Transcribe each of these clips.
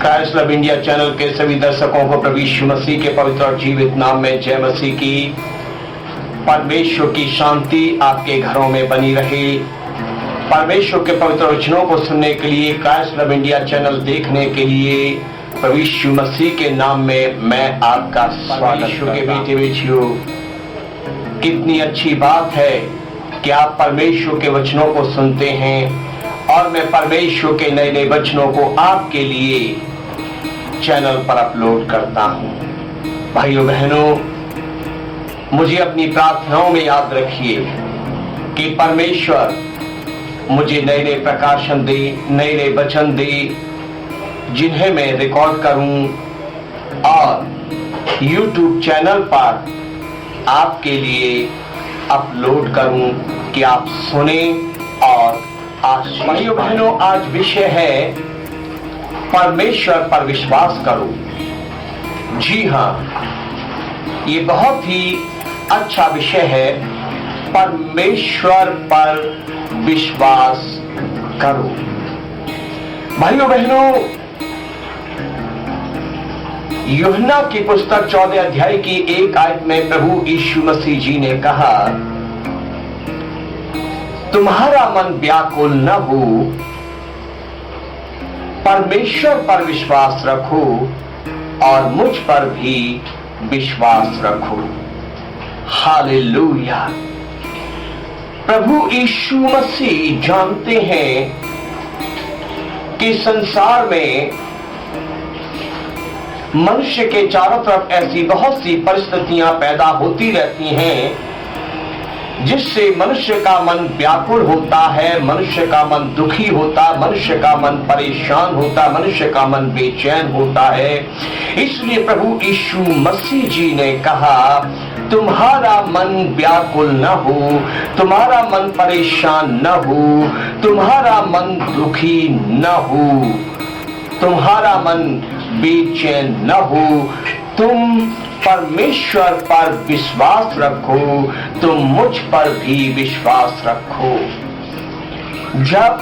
Christ love India channel के सभी दर्शकों को प्रभु यीशु मसीह के पवित्र और जीवित नाम में जय मसीह की। परमेश्वर की शांति आपके घरों में बनी रहे। परमेश्वर के पवित्र वचनों को सुनने के लिए, क्राइस्ट लव इंडिया चैनल देखने के लिए प्रभु यीशु मसीह के नाम में मैं आपका स्वागत करता हूं। के बेटे बेटियों, कितनी अच्छी बात है कि आप परमेश्वर के वचनों को सुनते हैं और मैं परमेश्वर के नए नए वचनों को आपके लिए चैनल पर अपलोड करता हूं। भाइयों बहनों, मुझे अपनी प्रार्थनाओं में याद रखिए कि परमेश्वर मुझे नए नए प्रकाशन दे, नए नए वचन दे, जिन्हें मैं रिकॉर्ड करूं और YouTube चैनल पर आपके लिए अपलोड करूं कि आप सुने और भाइयों बहनों, आज विषय है परमेश्वर पर विश्वास करो। जी हाँ, ये बहुत ही अच्छा विषय है, परमेश्वर पर विश्वास करो। भाइयों बहनों, यूहन्ना की पुस्तक 14 अध्याय की 1 आयत में प्रभु यीशु मसीह जी ने कहा, तुम्हारा मन व्याकुल न हो, परमेश्वर पर विश्वास रखो और मुझ पर भी विश्वास रखो। हालेलुया। प्रभु यीशु मसीह जानते हैं कि संसार में मनुष्य के चारों तरफ ऐसी बहुत सी परिस्थितियां पैदा होती रहती हैं जिससे मनुष्य का मन व्याकुल होता है, मनुष्य का मन दुखी होता, मनुष्य का मन परेशान होता, मनुष्य का मन बेचैन होता है। इसलिए प्रभु यीशु मसीह जी ने कहा, तुम्हारा मन व्याकुल न हो, तुम्हारा मन परेशान न हो, तुम्हारा मन दुखी न हो, तुम्हारा मन बेचैन न हो, तुम परमेश्वर पर विश्वास रखो, तुम मुझ पर भी विश्वास रखो। जब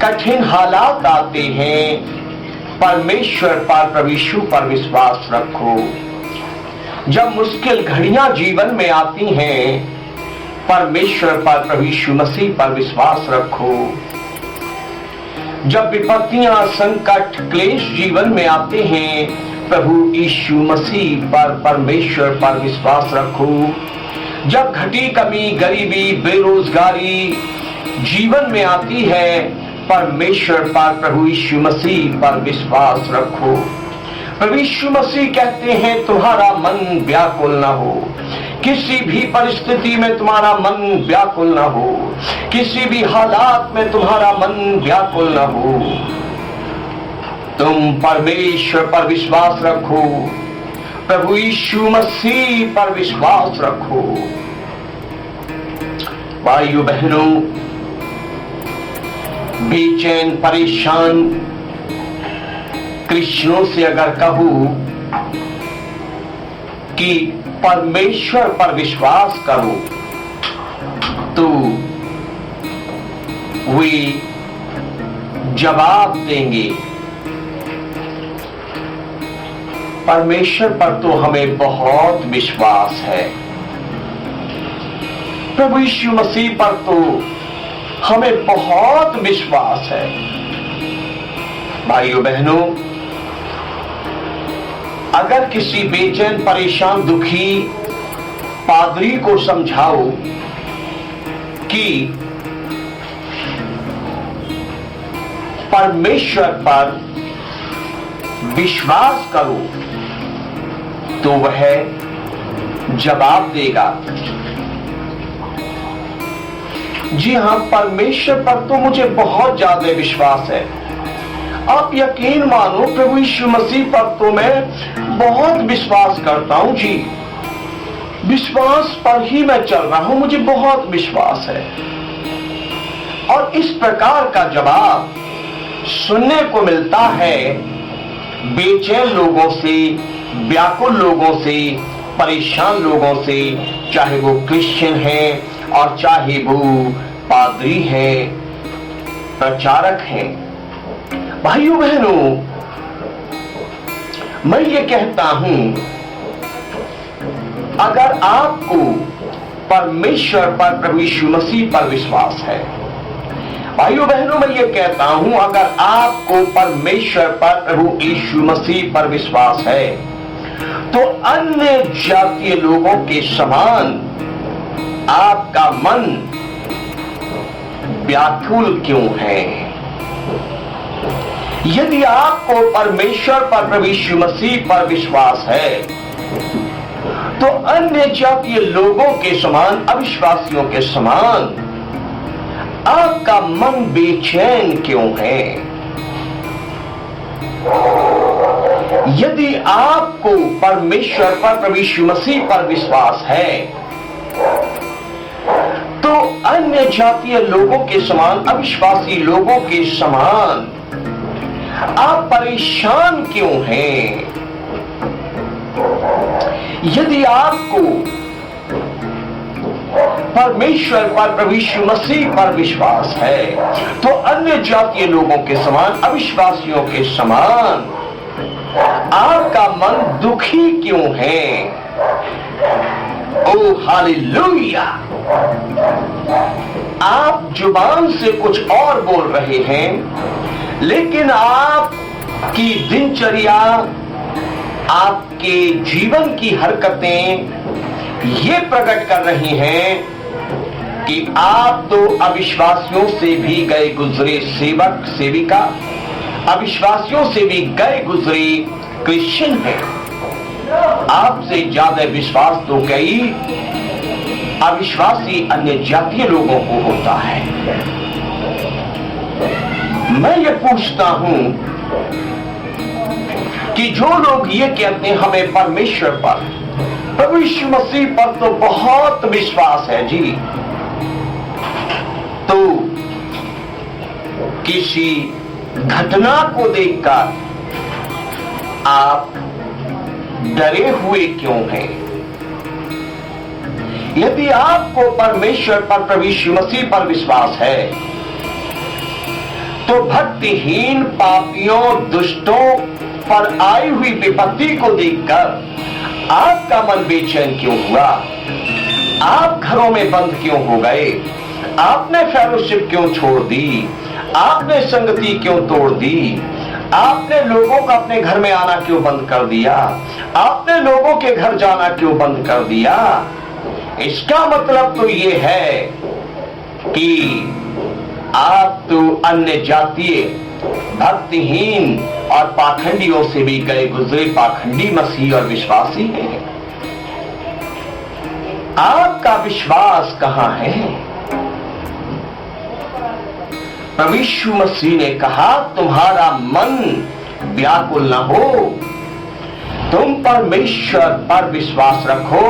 कठिन हालात आते हैं, परमेश्वर पर, प्रभु यीशु पर विश्वास रखो। जब मुश्किल घड़ियां जीवन में आती हैं, परमेश्वर पर, प्रभु यीशु मसीह पर विश्वास रखो। जब विपत्तियां, संकट, क्लेश जीवन में आते हैं, प्रभु यीशु मसीह पर, परमेश्वर पर विश्वास रखो। जब घटी कमी, गरीबी, बेरोजगारी जीवन में आती है, परमेश्वर पर, प्रभु यीशु मसीह पर विश्वास रखो। प्रभु यीशु मसीह कहते हैं, तुम्हारा मन व्याकुल न हो। किसी भी परिस्थिति में तुम्हारा मन व्याकुल न हो, किसी भी हालात में तुम्हारा मन व्याकुल न हो, तुम परमेश्वर पर विश्वास रखो, प्रभु यीशु मसीह पर विश्वास रखो। भाइयों बहनों, बेचैन परेशान क्रिश्चियनों से अगर कहूं कि परमेश्वर पर विश्वास करो, तो वे जवाब देंगे, परमेश्वर पर तो हमें बहुत विश्वास है, प्रभु यीशु मसीह पर तो हमें बहुत विश्वास है। भाइयों बहनों, अगर किसी बेचैन परेशान दुखी पादरी को समझाओ कि परमेश्वर पर विश्वास करो, तो वह जवाब देगा, जी हां, परमेश्वर पर तो मुझे बहुत ज्यादा विश्वास है। आप यकीन मानो, प्रभु यीशु मसीह पर तो मैं बहुत विश्वास करता हूं जी, विश्वास पर ही मैं चल रहा हूं, मुझे बहुत विश्वास है। और इस प्रकार का जवाब सुनने को मिलता है बेचैन लोगों से, व्याकुल लोगों से, परेशान लोगों से, चाहे वो क्रिश्चियन हैं और चाहे वो पादरी हैं, प्रचारक हैं। भाइयों बहनों, मैं ये कहता हूं, अगर आपको परमेश्वर पर, प्रभु यीशु मसीह पर विश्वास है, भाइयों बहनों, मैं ये कहता हूं, अगर आपको परमेश्वर पर, प्रभु यीशु मसीह पर विश्वास है, तो अन्य जातीय लोगों के समान आपका मन व्याकुल क्यों है? यदि आपको परमेश्वर पर, प्रभु यीशु मसीह पर विश्वास है, तो अन्य जातीय लोगों के समान, अविश्वासियों के समान आपका मन बेचैन क्यों है? यदि आपको परमेश्वर पर, प्रभु यीशु मसीह पर विश्वास है, तो अन्य जातीय लोगों के समान, अविश्वासी लोगों के समान आप परेशान क्यों हैं? यदि आपको परमेश्वर पर, प्रभु यीशु मसीह पर विश्वास है, तो अन्य जातीय लोगों के समान, अविश्वासियों के समान आपका मन दुखी क्यों है? ओ हालेलुया! आप जुबान से कुछ और बोल रहे हैं, लेकिन आपकी दिनचर्या, आपके जीवन की हरकतें ये प्रकट कर रही हैं कि आप तो अविश्वासियों से भी गए गुजरे सेवक, सेविका, अविश्वासियों से भी गए गुजरे क्रिश्चियन हैं। आपसे ज्यादा विश्वास तो कई अविश्वासी अन्य जातीय लोगों को होता है। मैं ये पूछता हूं कि जो लोग ये कहते हैं हमें परमेश्वर पर, प्रभु यीशु मसीह पर तो बहुत विश्वास है जी, तो किसी घटना को देखकर आप डरे हुए क्यों हैं? यदि आपको परमेश्वर पर, प्रभु यीशु मसीह पर विश्वास है, तो भक्तिहीन पापियों, दुष्टों पर आई हुई विपत्ति को देखकर आपका मन बेचैन क्यों हुआ? आप घरों में बंद क्यों हो गए? आपने फेलोशिप क्यों छोड़ दी? आपने संगति क्यों तोड़ दी? आपने लोगों का अपने घर में आना क्यों बंद कर दिया? आपने लोगों के घर जाना क्यों बंद कर दिया? इसका मतलब तो ये है कि आप तो अन्य जातीय, भक्तिहीन और पाखंडियों से भी गए गुजरे पाखंडी मसीह और विश्वासी हैं। आपका विश्वास कहां है? प्रभु यीशु मसीह ने कहा, तुम्हारा मन व्याकुल न हो, तुम परमेश्वर पर विश्वास रखो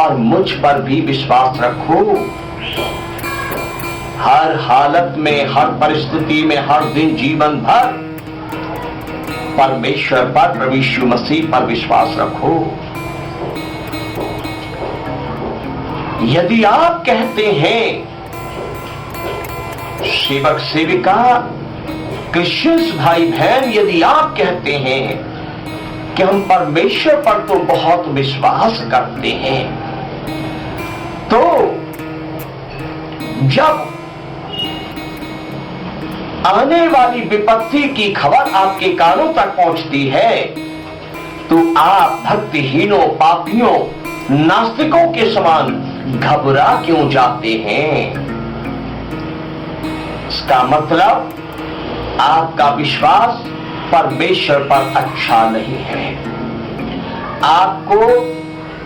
और मुझ पर भी विश्वास रखो। हर हालत में, हर परिस्थिति में, हर दिन, जीवन भर परमेश्वर पर, प्रभु यीशु मसीह पर विश्वास रखो। यदि आप कहते हैं, सेवक सेविका, क्रिश्चियंस भाई बहन, यदि आप कहते हैं कि हम परमेश्वर पर तो बहुत विश्वास करते हैं, तो जब आने वाली विपत्ति की खबर आपके कानों तक पहुंचती है, तो आप भक्तिहीनों, पापियों, नास्तिकों के समान घबरा क्यों जाते हैं? इसका मतलब आपका विश्वास परमेश्वर पर अच्छा नहीं है। आपको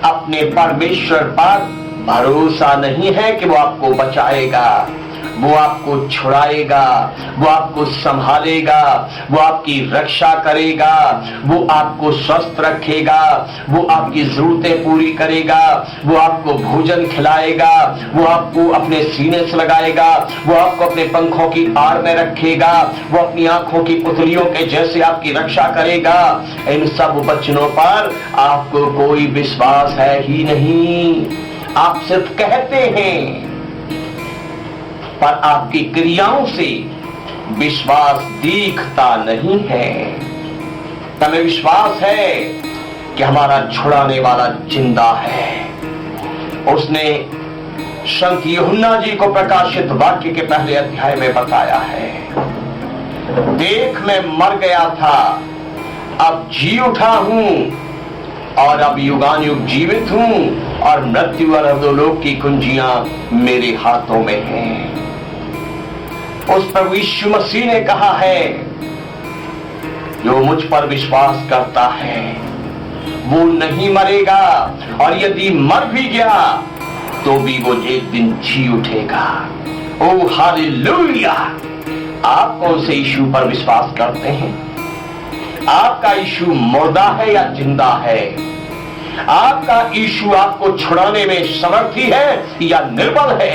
अपने परमेश्वर पर भरोसा नहीं है कि वो आपको बचाएगा, वो आपको छुड़ाएगा, वो आपको संभालेगा, वो आपकी रक्षा करेगा, वो आपको स्वस्थ रखेगा, वो आपकी जरूरतें पूरी करेगा, वो आपको भोजन खिलाएगा, वो आपको अपने सीने से लगाएगा, वो आपको अपने पंखों की आड़ में रखेगा, वो अपनी आंखों की पुतलियों के जैसे आपकी रक्षा करेगा। इन सब वचनों पर आपको कोई विश्वास है ही नहीं। आप सिर्फ कहते हैं, पर आपकी क्रियाओं से विश्वास दिखता नहीं है। हमें विश्वास है कि हमारा छुड़ाने वाला जिंदा है। उसने संत यूहन्ना जी को प्रकाशित वाक्य के पहले अध्याय में बताया है, देख मैं मर गया था, अब जी उठा हूं और अब युगानुयुग जीवित हूं और मृत्यु और अधोलोक की कुंजियां मेरे हाथों में हैं। उस प्रभु यीशु मसीह ने कहा है, जो मुझ पर विश्वास करता है वो नहीं मरेगा, और यदि मर भी गया तो भी वो एक दिन जी उठेगा। ओ हालेलुया! आप कौन से यीशु पर विश्वास करते हैं? आपका यीशु मुर्दा है या जिंदा है? आपका यीशु आपको छुड़ाने में समर्थी है या निर्बल है?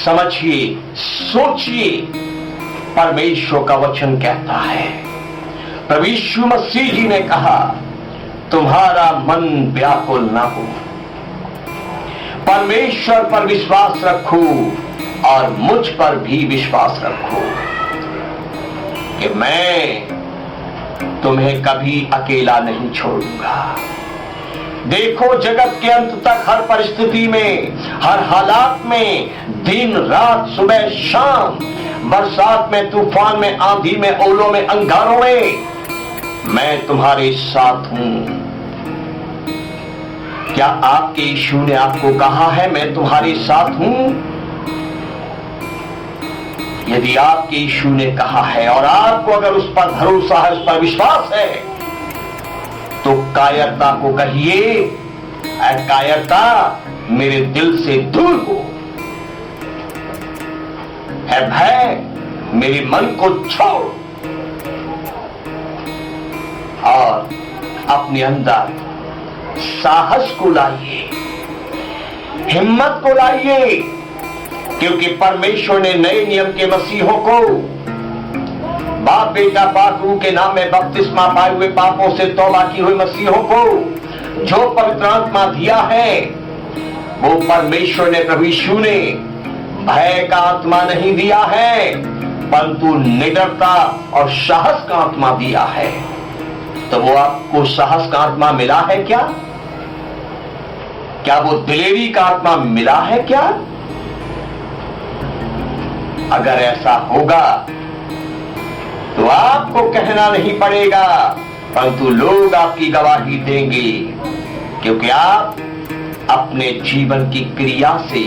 समझिए, सोचिए, परमेश्वर का वचन कहता है, प्रभु यीशु मसीह जी ने कहा, तुम्हारा मन व्याकुल ना हो, परमेश्वर पर विश्वास रखो और मुझ पर भी विश्वास रखो कि मैं तुम्हें कभी अकेला नहीं छोड़ूंगा। देखो, जगत के अंत तक हर परिस्थिति में, हर हालात में, दिन रात, सुबह शाम, बरसात में, तूफान में, आंधी में, ओलों में, अंगारों में मैं तुम्हारे साथ हूं। क्या आपके यीशु ने आपको कहा है मैं तुम्हारे साथ हूं? यदि आपके यीशु ने कहा है और आपको अगर उस पर भरोसा है, उस पर विश्वास है, तो कायरता को कहिए, ऐ कायरता मेरे दिल से दूर हो, है भय मेरे मन को छोड़, और अपने अंदर साहस को लाइए, हिम्मत को लाइए, क्योंकि परमेश्वर ने नए नियम के मसीहों को, बाप बेटा पाक रूह के नाम में बपतिस्मा पाए हुए, पापों से तौबा की हुए मसीहों को जो पवित्र आत्मा दिया है, वो परमेश्वर ने, प्रभु यीशु ने भय का आत्मा नहीं दिया है, परंतु निडरता और साहस का आत्मा दिया है। तो वो आपको साहस का आत्मा मिला है क्या? क्या वो दिलेरी का आत्मा मिला है क्या? अगर ऐसा होगा तो आपको कहना नहीं पड़ेगा, परंतु लोग आपकी गवाही देंगे, क्योंकि आप अपने जीवन की क्रिया से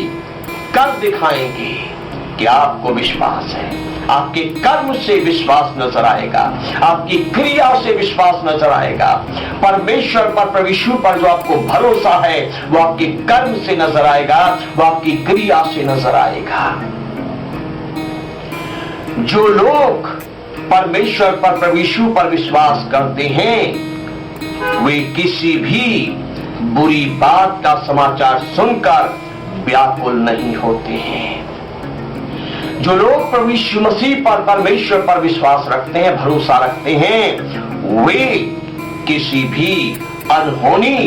कर दिखाएंगे कि आपको विश्वास है। आपके कर्म से विश्वास नजर आएगा, आपकी क्रिया से विश्वास नजर आएगा। परमेश्वर पर, प्रभु यीशु पर जो आपको भरोसा है, वो आपके कर्म से नजर आएगा, वो आपकी क्रिया से नजर आएगा। जो लोग परमेश्वर पर, प्रभु यीशु पर विश्वास करते हैं, वे किसी भी बुरी बात का समाचार सुनकर व्याकुल नहीं होते हैं। जो लोग प्रभु यीशु मसीह पर, परमेश्वर पर विश्वास रखते हैं, भरोसा रखते हैं, वे किसी भी अनहोनी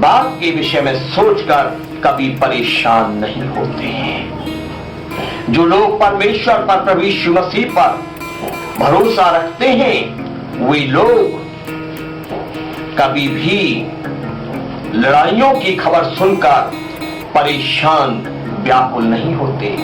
बात के विषय में सोचकर कभी परेशान नहीं होते हैं। जो लोग परमेश्वर पर, प्रभु यीशु मसीह पर भरोसा रखते हैं, वे लोग कभी भी लड़ाइयों की खबर सुनकर परेशान व्याकुल नहीं होते,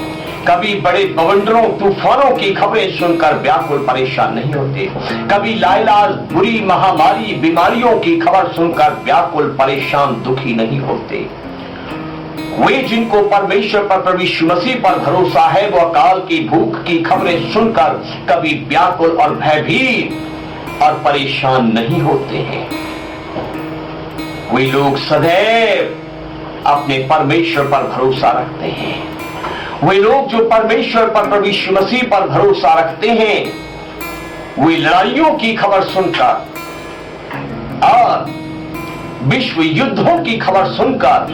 कभी बड़े बवंडरों, तूफानों की खबरें सुनकर व्याकुल परेशान नहीं होते, कभी लाइलाज, बुरी महामारी, बीमारियों की खबर सुनकर व्याकुल परेशान, दुखी नहीं होते। वे जिनको परमेश्वर पर, प्रभु यीशु मसीह पर भरोसा है, वो अकाल की, भूख की खबरें सुनकर कभी व्याकुल और भयभीत और परेशान नहीं होते हैं। वे लोग सदैव अपने परमेश्वर पर भरोसा रखते हैं। वे लोग जो परमेश्वर पर, प्रभु यीशु मसीह पर भरोसा रखते हैं, वे लड़ाइयों की खबर सुनकर और विश्व युद्धों की खबर सुनकर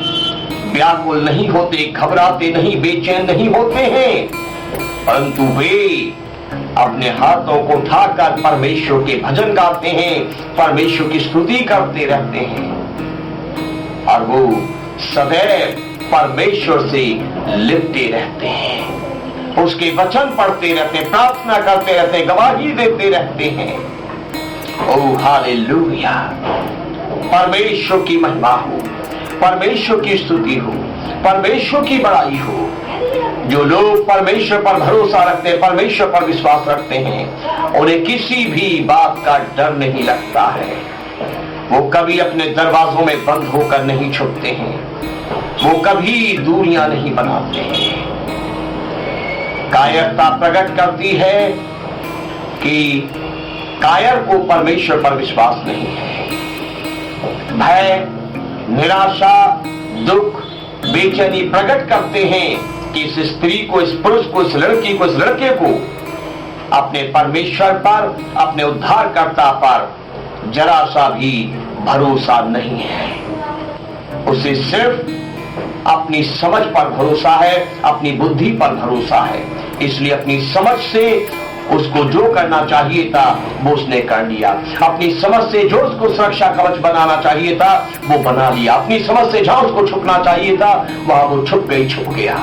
व्याकुल नहीं होते, घबराते नहीं, बेचैन नहीं होते हैं, परंतु वे अपने हाथों को उठाकर परमेश्वर के भजन गाते हैं, परमेश्वर की स्तुति करते रहते हैं, और वो सदैव परमेश्वर से लिपटे रहते हैं। उसके वचन पढ़ते रहते, प्रार्थना करते रहते, गवाही देते रहते हैं। ओ हालेलुया, परमेश्वर की महिमा हो, परमेश्वर की स्तुति हो, परमेश्वर की बड़ाई हो। जो लोग परमेश्वर पर भरोसा रखते हैं, परमेश्वर पर विश्वास रखते हैं, उन्हें किसी भी बात का डर नहीं लगता है। वो कभी अपने दरवाजों में बंद होकर नहीं छुपते हैं, वो कभी दूरियां नहीं बनाते हैं। कायरता प्रकट करती है कि कायर को परमेश्वर पर विश्वास नहीं है। भय, निराशा, दुख, बेचैनी प्रकट करते हैं कि इस स्त्री को, इस पुरुष को, इस लड़की को, इस लड़के को अपने परमेश्वर पर, अपने उद्धारकर्ता पर जरा सा भी भरोसा नहीं है। उसे सिर्फ अपनी समझ पर भरोसा है, अपनी बुद्धि पर भरोसा है। इसलिए अपनी समझ से उसको जो करना चाहिए था वो उसने कर लिया। अपनी समझ से जो उसको सुरक्षा कवच बनाना चाहिए था वो बना लिया। अपनी समझ से जहां उसको छुपना चाहिए था वहां वो छुप गया।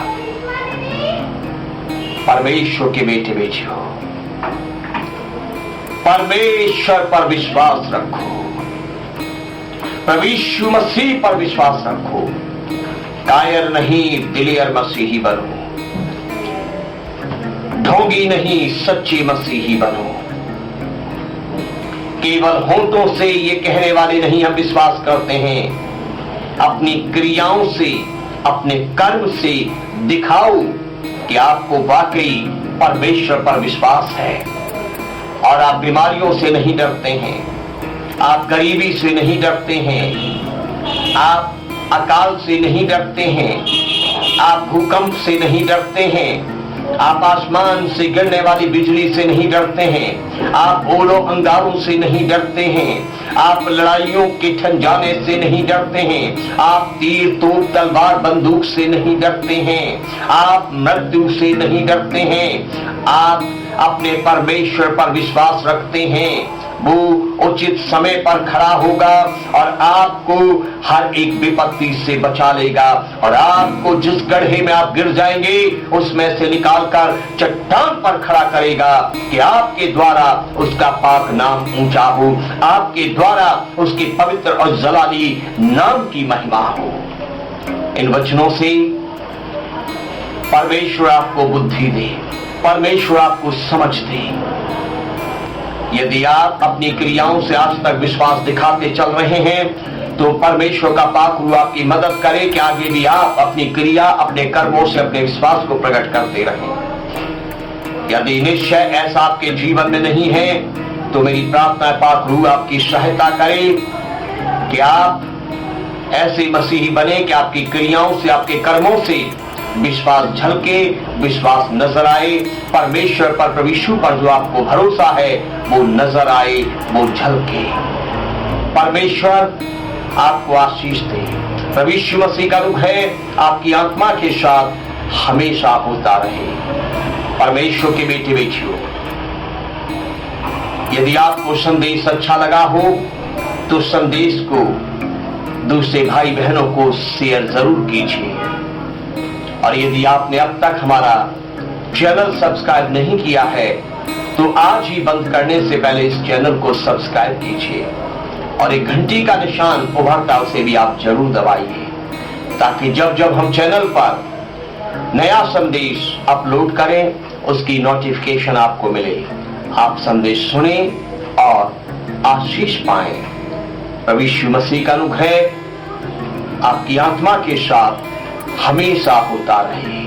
परमेश्वर के बेटे बेटियों, परमेश्वर पर विश्वास रखो, प्रभु यीशु मसीह पर विश्वास रखो। कायर नहीं, दिलेर मसीही बनो। ढोंगी नहीं, सच्चे मसीही बनो। केवल होंठों से ये कहने वाले नहीं हम विश्वास करते हैं, अपनी क्रियाओं से, अपने कर्म से दिखाओ कि आपको वाकई परमेश्वर पर विश्वास है। और आप बीमारियों से नहीं डरते हैं, आप गरीबी से नहीं डरते हैं, आप अकाल से नहीं डरते हैं, आप भूकंप से नहीं डरते हैं, आप आसमान से गिरने वाली बिजली से नहीं डरते हैं, आप ओलों अंगारों से नहीं डरते हैं, आप लड़ाइयों के ठन जाने से नहीं डरते हैं, आप तीर, तोप, तलवार, बंदूक से नहीं डरते हैं, आप मृत्यु से नहीं डरते हैं। आप अपने परमेश्वर पर विश्वास रखते हैं, वो उचित समय पर खड़ा होगा और आपको हर एक विपत्ति से बचा लेगा। और आपको जिस गड्ढे में आप गिर जाएंगे उसमें से निकालकर चट्टान पर खड़ा करेगा कि आपके द्वारा उसका पाक नाम ऊंचा हो, आपके द्वारा उसके पवित्र और जलाली नाम की महिमा हो। इन वचनों से परमेश्वर आपको बुद्धि दे, परमेश्वर आपको समझ दे। यदि आप अपनी क्रियाओं से आज तक विश्वास दिखाते चल रहे हैं तो परमेश्वर का पाक रूह आपकी मदद करे कि आगे भी आप अपनी क्रिया, अपने कर्मों से अपने विश्वास को प्रकट करते रहें। यदि निश्चय ऐसा आपके जीवन में नहीं है तो मेरी प्रार्थना पाक रूह आपकी सहायता करे कि आप ऐसे मसीही बने कि आपकी क्रियाओं से, आपके कर्मों से विश्वास झलके, विश्वास नजर आए। परमेश्वर पर, प्रभु यीशु पर जो आपको भरोसा है वो नजर आए, वो झलके। परमेश्वर आपको आशीष दे। प्रभु यीशु मसीह का रूप है आपकी आत्मा के साथ हमेशा होता रहे। परमेश्वर के बेटे बेटियों, यदि आपको संदेश अच्छा लगा हो तो संदेश को दूसरे भाई बहनों को शेयर जरूर कीजिए। और यदि आपने अब तक हमारा चैनल सब्सक्राइब नहीं किया है तो आज ही बंद करने से पहले इस चैनल को सब्सक्राइब कीजिए और एक घंटी का निशान उभरता उसे भी आप जरूर दबाइए, ताकि जब जब हम चैनल पर नया संदेश अपलोड करें उसकी नोटिफिकेशन आपको मिले, आप संदेश सुने और आशीष पाएं। प्रभु यीशु मसीह का अनुग्रह आपकी आत्मा के साथ हमेशा होता रहे।